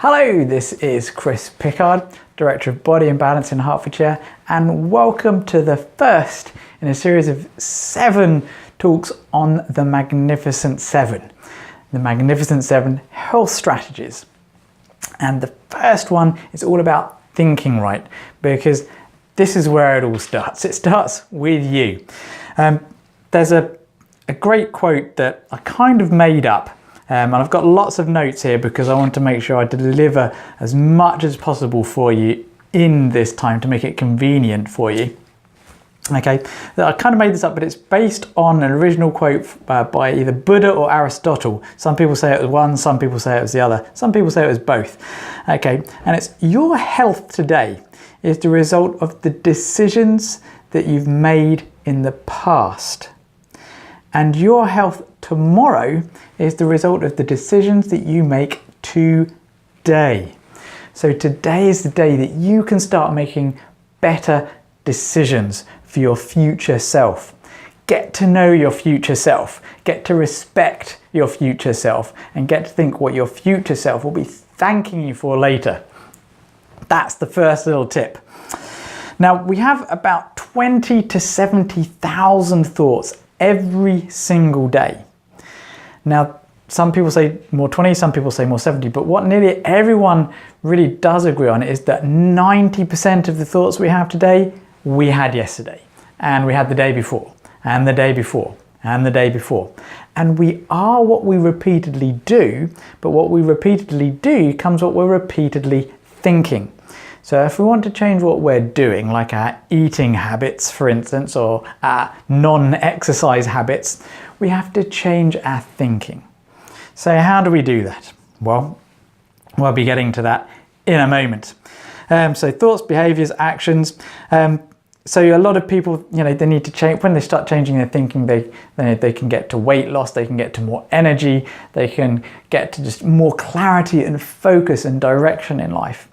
Hello, this is Chris Pickard, Director of Body and Balance in Hertfordshire, and welcome to the first in a series of 7 talks on the Magnificent 7. The Magnificent 7 health strategies. And the first one is all about thinking right, because this is where it all starts. It starts with you. There's a great quote that I kind of made up. And I've got lots of notes here because I want to make sure I deliver as much as possible for you in this time to make it convenient for you. Okay, I kind of made this up, but it's based on an original quote by either Buddha or Aristotle. Some people say it was one, some people say it was the other, some people say it was both. Okay, and it's your health today is the result of the decisions that you've made in the past. And your health tomorrow is the result of the decisions that you make today. So today is the day that you can start making better decisions for your future self. Get to know your future self, get to respect your future self, and get to think what your future self will be thanking you for later. That's the first little tip. Now, we have about 20 to 70,000 thoughts every single day. Now, some people say more 20, some people say more 70, but what nearly everyone really does agree on is that 90% of the thoughts we have today, we had yesterday, and we had the day before, and the day before, and the day before. And we are what we repeatedly do, but what we repeatedly do comes what we're repeatedly thinking. So if we want to change what we're doing, like our eating habits, for instance, or our non-exercise habits, we have to change our thinking. So how do we do that? Well, we'll be getting to that in a moment. So thoughts, behaviors, actions. So a lot of people, they need to change. When they start changing their thinking, they can get to weight loss, they can get to more energy, they can get to just more clarity and focus and direction in life.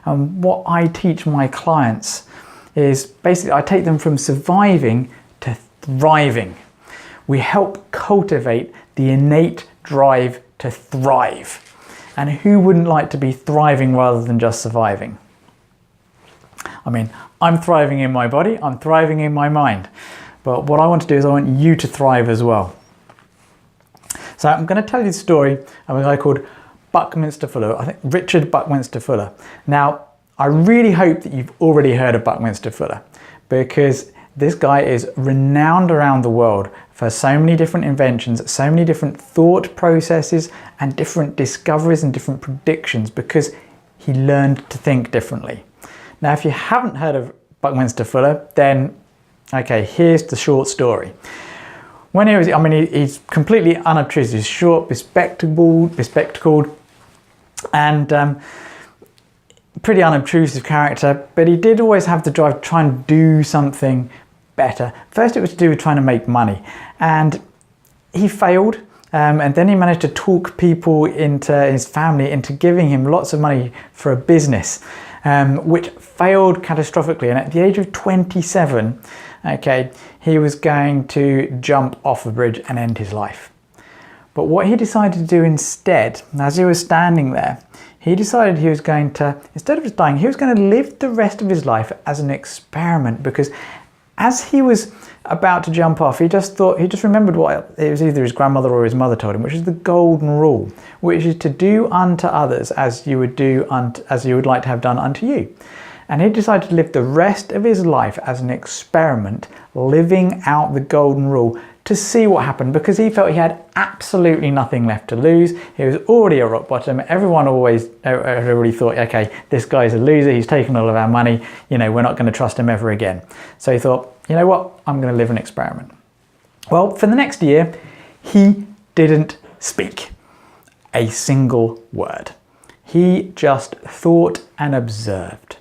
What I teach my clients is basically I take them from surviving to thriving. We help cultivate the innate drive to thrive. And who wouldn't like to be thriving rather than just surviving? I mean, I'm thriving in my body, I'm thriving in my mind. But what I want to do is I want you to thrive as well. So I'm going to tell you the story of a guy called Buckminster Fuller, I think Richard Buckminster Fuller. Now, I really hope that you've already heard of Buckminster Fuller, because this guy is renowned around the world for so many different inventions, so many different thought processes and different discoveries and different predictions, because he learned to think differently. Now, if you haven't heard of Buckminster Fuller, then, okay, here's the short story. When he was, he's completely unobtrusive, he's short, bespectacled, and pretty unobtrusive character, but he did always have the drive to try and do something better. First, it was to do with trying to make money, and he failed, and then he managed to talk people into his family into giving him lots of money for a business, which failed catastrophically. And at the age of 27, okay, he was going to jump off a bridge and end his life. But what he decided to do instead, as he was standing there, he decided he was going to, instead of just dying, he was going to live the rest of his life as an experiment, because as he was about to jump off, he just remembered what it was either his grandmother or his mother told him, which is the golden rule, which is to do unto others as you would like to have done unto you. And he decided to live the rest of his life as an experiment, living out the golden rule to see what happened, because he felt he had absolutely nothing left to lose. He was already at rock bottom. Everyone already thought, okay, this guy's a loser. He's taken all of our money. We're not going to trust him ever again. So he thought, you know what? I'm going to live an experiment. Well, for the next year, he didn't speak a single word. He just thought and observed.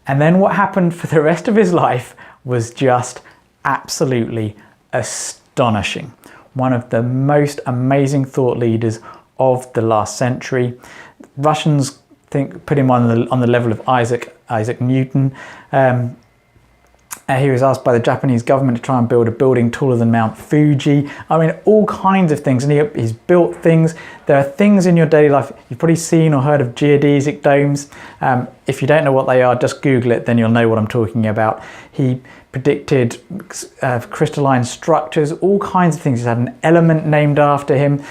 And then what happened for the rest of his life was just absolutely astonishing. One of the most amazing thought leaders of the last century. Russians put him on the level of Isaac Newton. He was asked by the Japanese government to try and build a building taller than Mount Fuji. I mean, all kinds of things. And he's built things. There are things in your daily life. You've probably seen or heard of geodesic domes. If you don't know what they are, just Google it, then you'll know what I'm talking about. He predicted crystalline structures, all kinds of things. He's had an element named after him.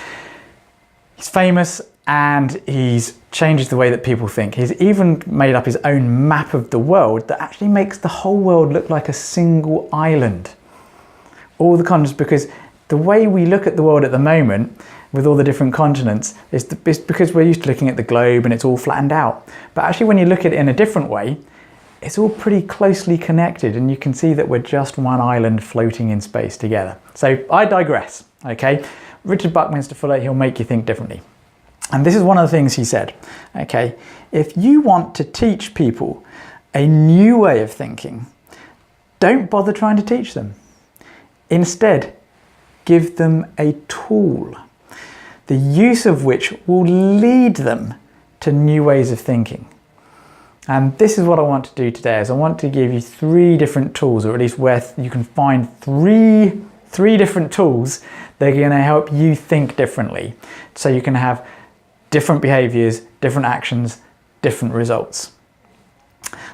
He's famous, and he's changed the way that people think. He's even made up his own map of the world that actually makes the whole world look like a single island. All the continents, because the way we look at the world at the moment with all the different continents is because we're used to looking at the globe and it's all flattened out. But actually when you look at it in a different way, it's all pretty closely connected, and you can see that we're just one island floating in space together. So I digress, okay? Richard Buckminster Fuller, he'll make you think differently. And this is one of the things he said, okay? If you want to teach people a new way of thinking, don't bother trying to teach them. Instead, give them a tool, the use of which will lead them to new ways of thinking. And this is what I want to do today, is I want to give you 3 different tools, or at least where you can find three different tools that are going to help you think differently, so you can have different behaviors, different actions, different results.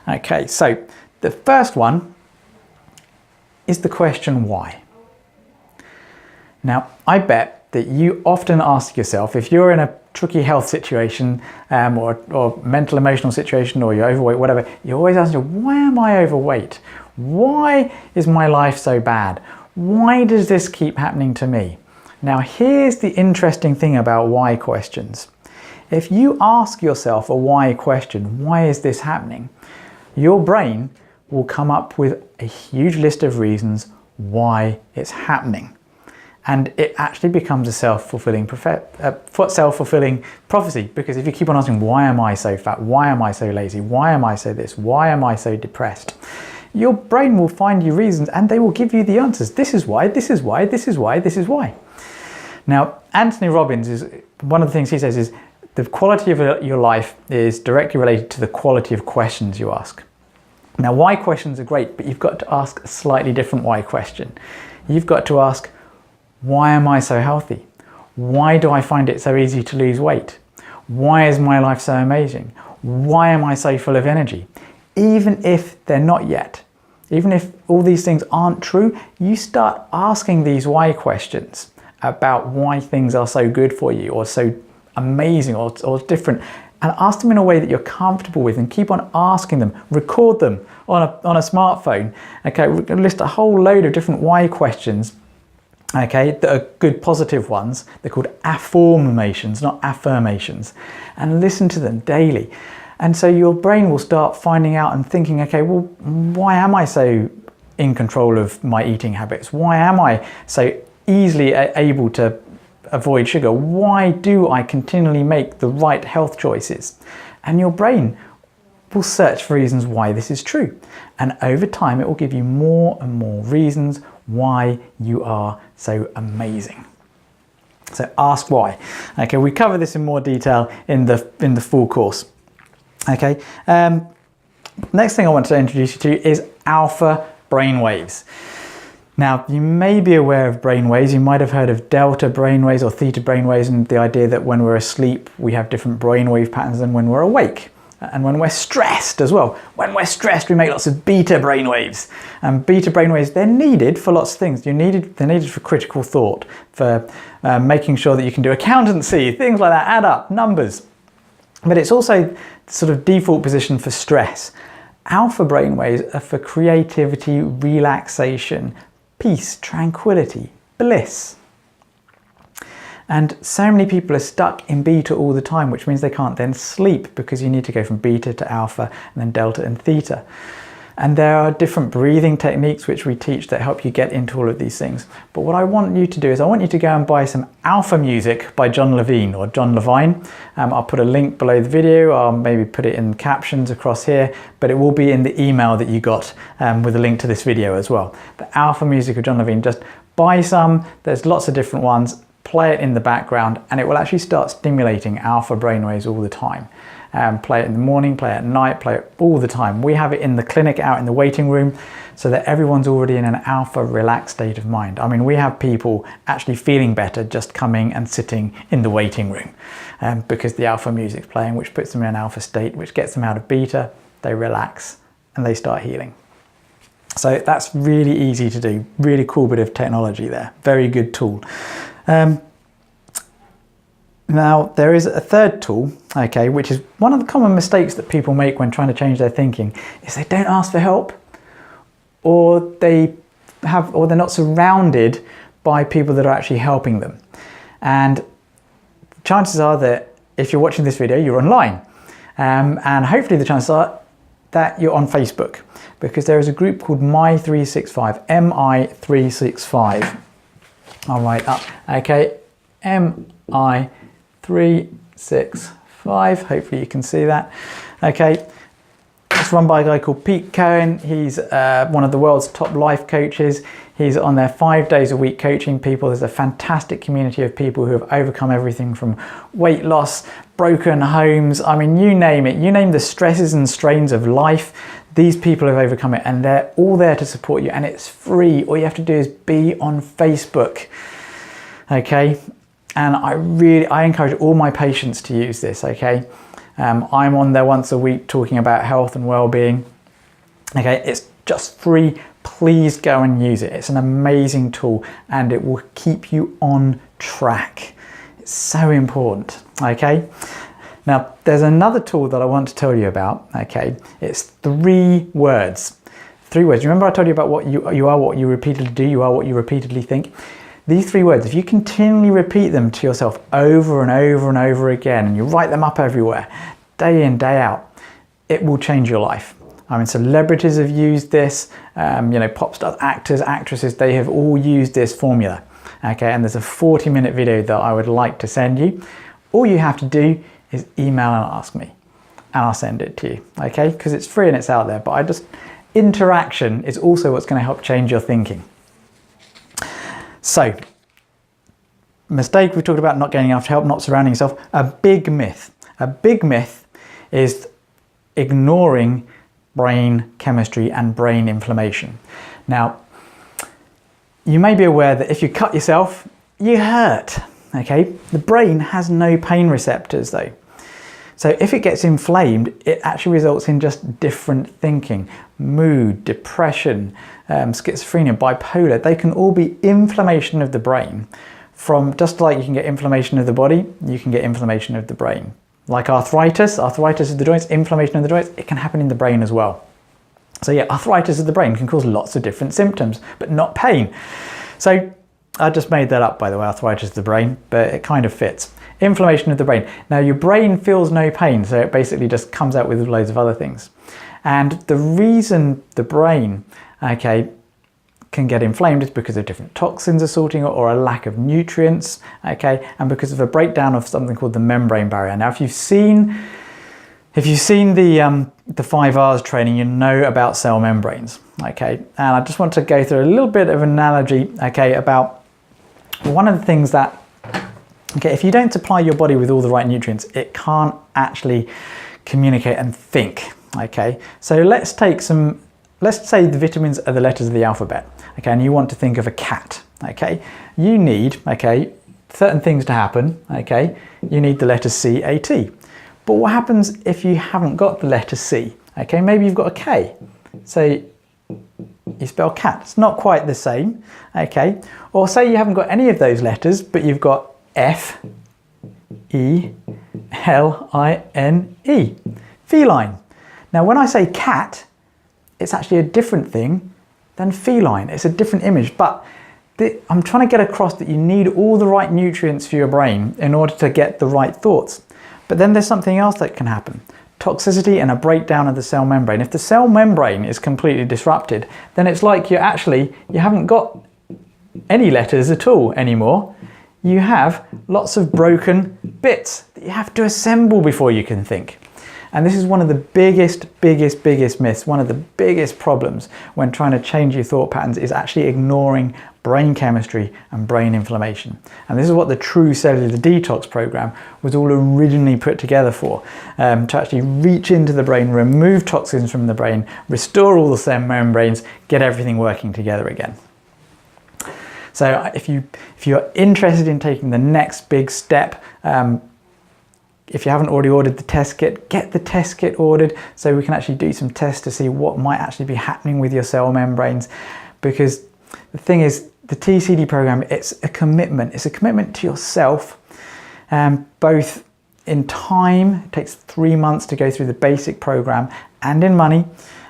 Okay, so the first one is the question why. Now, I bet that you often ask yourself, if you're in a tricky health situation or mental emotional situation, or you're overweight, whatever, you always ask yourself, why am I overweight? Why is my life so bad? Why does this keep happening to me? Now, here's the interesting thing about why questions. If you ask yourself a why question, why is this happening? Your brain will come up with a huge list of reasons why it's happening. And it actually becomes a self-fulfilling prophecy, because if you keep on asking, why am I so fat? Why am I so lazy? Why am I so this? Why am I so depressed? Your brain will find you reasons, and they will give you the answers. This is why, this is why, this is why, this is why. Now, Anthony Robbins, is one of the things he says is the quality of your life is directly related to the quality of questions you ask. Now, why questions are great, but you've got to ask a slightly different why question. You've got to ask, why am I so healthy? Why do I find it so easy to lose weight? Why is my life so amazing? Why am I so full of energy? Even if they're not yet, even if all these things aren't true, you start asking these why questions about why things are so good for you, or so amazing, or different, and ask them in a way that you're comfortable with, and keep on asking them. Record them on a smartphone. Okay, we're going to list a whole load of different why questions, okay, that are good positive ones. They're called affirmations, not affirmations, and listen to them daily. And so your brain will start finding out and thinking, okay, well, why am I so in control of my eating habits? Why am I so easily able to avoid sugar? Why do I continually make the right health choices? And your brain will search for reasons why this is true. And over time, it will give you more and more reasons why you are so amazing. So ask why. Okay, we cover this in more detail in the full course. Okay, next thing I want to introduce you to is alpha brainwaves. Now, you may be aware of brainwaves. You might have heard of delta brainwaves or theta brainwaves, and the idea that when we're asleep, we have different brainwave patterns than when we're awake. And when we're stressed as well. When we're stressed, we make lots of beta brainwaves. And beta brainwaves, they're needed for lots of things. They're needed for critical thought, for making sure that you can do accountancy, things like that, add up, numbers. But it's also sort of default position for stress. Alpha brainwaves are for creativity, relaxation, peace, tranquility, bliss. And so many people are stuck in beta all the time, which means they can't then sleep, because you need to go from beta to alpha and then delta and theta. And there are different breathing techniques which we teach that help you get into all of these things. But what I want you to do is I want you to go and buy some alpha music by John Levine or John Levine. I'll put a link below the video. I'll maybe put it in captions across here, but it will be in the email that you got with a link to this video as well. The alpha music of John Levine, just buy some. There's lots of different ones. play it in the background, and it will actually start stimulating alpha brainwaves all the time. Play it in the morning, play it at night, play it all the time. We have it in the clinic, out in the waiting room, so that everyone's already in an alpha relaxed state of mind. I mean, we have people actually feeling better just coming and sitting in the waiting room because the alpha music's playing, which puts them in an alpha state, which gets them out of beta, they relax and they start healing. So that's really easy to do. Really cool bit of technology there. Very good tool. Now, there is a third tool, okay, which is one of the common mistakes that people make when trying to change their thinking, is they don't ask for help, or they're not surrounded by people that are actually helping them. And chances are that if you're watching this video, you're online. And hopefully the chances are that you're on Facebook, because there is a group called Mi365, MI365. I'll write up, okay, MI365, hopefully you can see that. Okay, it's run by a guy called Pete Cohen. He's one of the world's top life coaches. He's on there 5 days a week coaching people. There's a fantastic community of people who have overcome everything from weight loss, broken homes, I mean, you name it, you name the stresses and strains of life, these people have overcome it, and they're all there to support you, and it's free. All you have to do is be on Facebook, okay? And I encourage all my patients to use this, okay? I'm on there once a week talking about health and well-being, okay? It's just free. Please go and use it. It's an amazing tool, and it will keep you on track. It's so important, okay? Now, there's another tool that I want to tell you about, okay? It's 3 words. 3 words. Remember I told you about what you are, what you repeatedly do, you are what you repeatedly think? These 3 words, if you continually repeat them to yourself over and over and over again, and you write them up everywhere, day in, day out, it will change your life. I mean, celebrities have used this, you know, pop stars, actors, actresses, they have all used this formula. Okay, and there's a 40-minute video that I would like to send you. All you have to do is email and ask me, and I'll send it to you, okay? Because it's free and it's out there, but interaction is also what's going to help change your thinking. So, mistake, we talked about not getting enough help, not surrounding yourself. A big myth is ignoring brain chemistry and brain inflammation. Now, you may be aware that if you cut yourself, you hurt, okay? The brain has no pain receptors though. So if it gets inflamed, it actually results in just different thinking, mood, depression, schizophrenia, bipolar. They can all be inflammation of the brain. From just like you can get inflammation of the body, you can get inflammation of the brain. Like arthritis of the joints, inflammation of the joints, it can happen in the brain as well. So yeah, arthritis of the brain can cause lots of different symptoms, but not pain. So I just made that up, by the way, arthritis of the brain, but it kind of fits. Inflammation of the brain. Now your brain feels no pain, so it basically just comes out with loads of other things. And the reason the brain, okay, can get inflamed is because of different toxins assaulting or a lack of nutrients, okay, and because of a breakdown of something called the membrane barrier. Now, if you've seen the 5 R's training, you know about cell membranes, okay, and I just want to go through a little bit of analogy, okay, about one of the things that, okay, if you don't supply your body with all the right nutrients, it can't actually communicate and think, okay. So let's say the vitamins are the letters of the alphabet, okay, and you want to think of a cat, okay. You need, okay, certain things to happen, okay. You need the letters C, A, T. But what happens if you haven't got the letter C? Okay, maybe you've got a K. So you spell cat. It's not quite the same, okay. Or say you haven't got any of those letters, but you've got F, E, L, I, N, E. Feline. Now when I say cat, it's actually a different thing than feline. It's a different image, but I'm trying to get across that you need all the right nutrients for your brain in order to get the right thoughts. But then there's something else that can happen. Toxicity and a breakdown of the cell membrane. If the cell membrane is completely disrupted, then it's like you haven't got any letters at all anymore. You have lots of broken bits that you have to assemble before you can think. And this is one of the biggest myths, one of the biggest problems when trying to change your thought patterns is actually ignoring brain chemistry and brain inflammation. And this is what the True Cellular Detox program was all originally put together for, to actually reach into the brain, remove toxins from the brain, restore all the cell membranes, get everything working together again. So if you're interested in taking the next big step, if you haven't already ordered the test kit, get the test kit ordered so we can actually do some tests to see what might actually be happening with your cell membranes. Because the thing is, the TCD program, it's a commitment. It's a commitment to yourself, both in time. It takes 3 months to go through the basic program, and in money.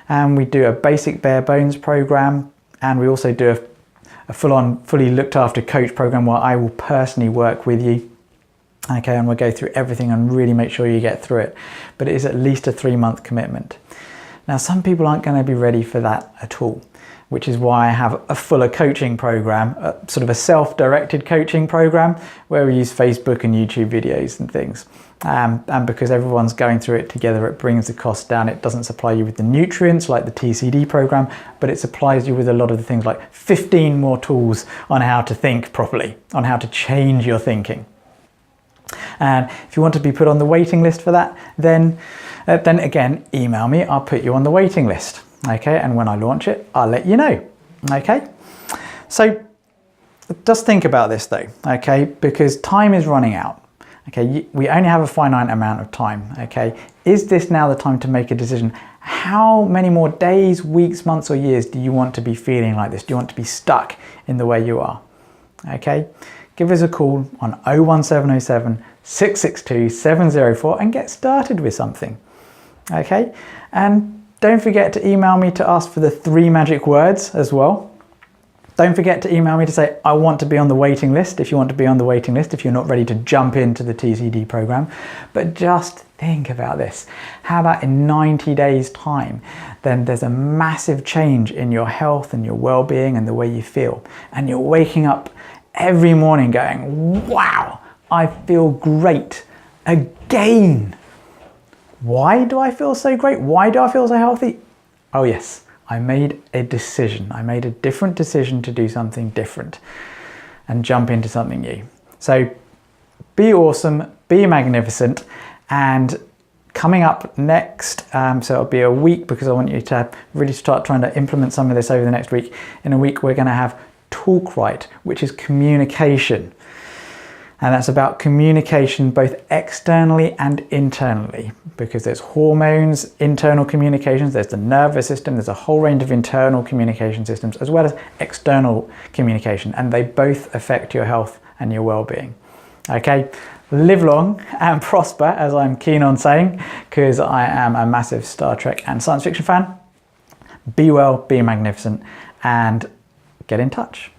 We do a basic bare bones program, and we also do a full-on, fully looked after coach program where I will personally work with you. Okay, and we'll go through everything and really make sure you get through it. But it is at least a 3-month commitment. Now, some people aren't going to be ready for that at all, which is why I have a fuller coaching program, sort of a self-directed coaching program where we use Facebook and YouTube videos and things. And because everyone's going through it together, it brings the cost down. It doesn't supply you with the nutrients like the TCD program, but it supplies you with a lot of the things like 15 more tools on how to think properly, on how to change your thinking. And if you want to be put on the waiting list for that, then again, email me. I'll put you on the waiting list. Okay, and when I launch it, I'll let you know. Okay, so just think about this though. Okay, because time is running out. Okay, we only have a finite amount of time. Okay, is this now the time to make a decision? How many more days, weeks, months, or years do you want to be feeling like this? Do you want to be stuck in the way you are? Okay, give us a call on 01707 662 704 and get started with something. Okay, and don't forget to email me to ask for the 3 magic words as well. Don't forget to email me to say, I want to be on the waiting list, if you want to be on the waiting list, if you're not ready to jump into the TCD program. But just think about this. How about in 90 days time, then there's a massive change in your health and your well-being and the way you feel. And you're waking up every morning going, wow, I feel great again. Why do I feel so great? Why do I feel so healthy? Oh yes, I made a decision. I made a different decision to do something different and jump into something new. So be awesome, be magnificent, and coming up next, so it'll be a week because I want you to really start trying to implement some of this over the next week. In a week, we're going to have Talk Right, which is communication. And that's about communication both externally and internally, because there's hormones, internal communications, there's the nervous system, there's a whole range of internal communication systems as well as external communication, and they both affect your health and your well-being. Okay, live long and prosper, as I'm keen on saying, because I am a massive Star Trek and science fiction fan. Be well, be magnificent, and get in touch.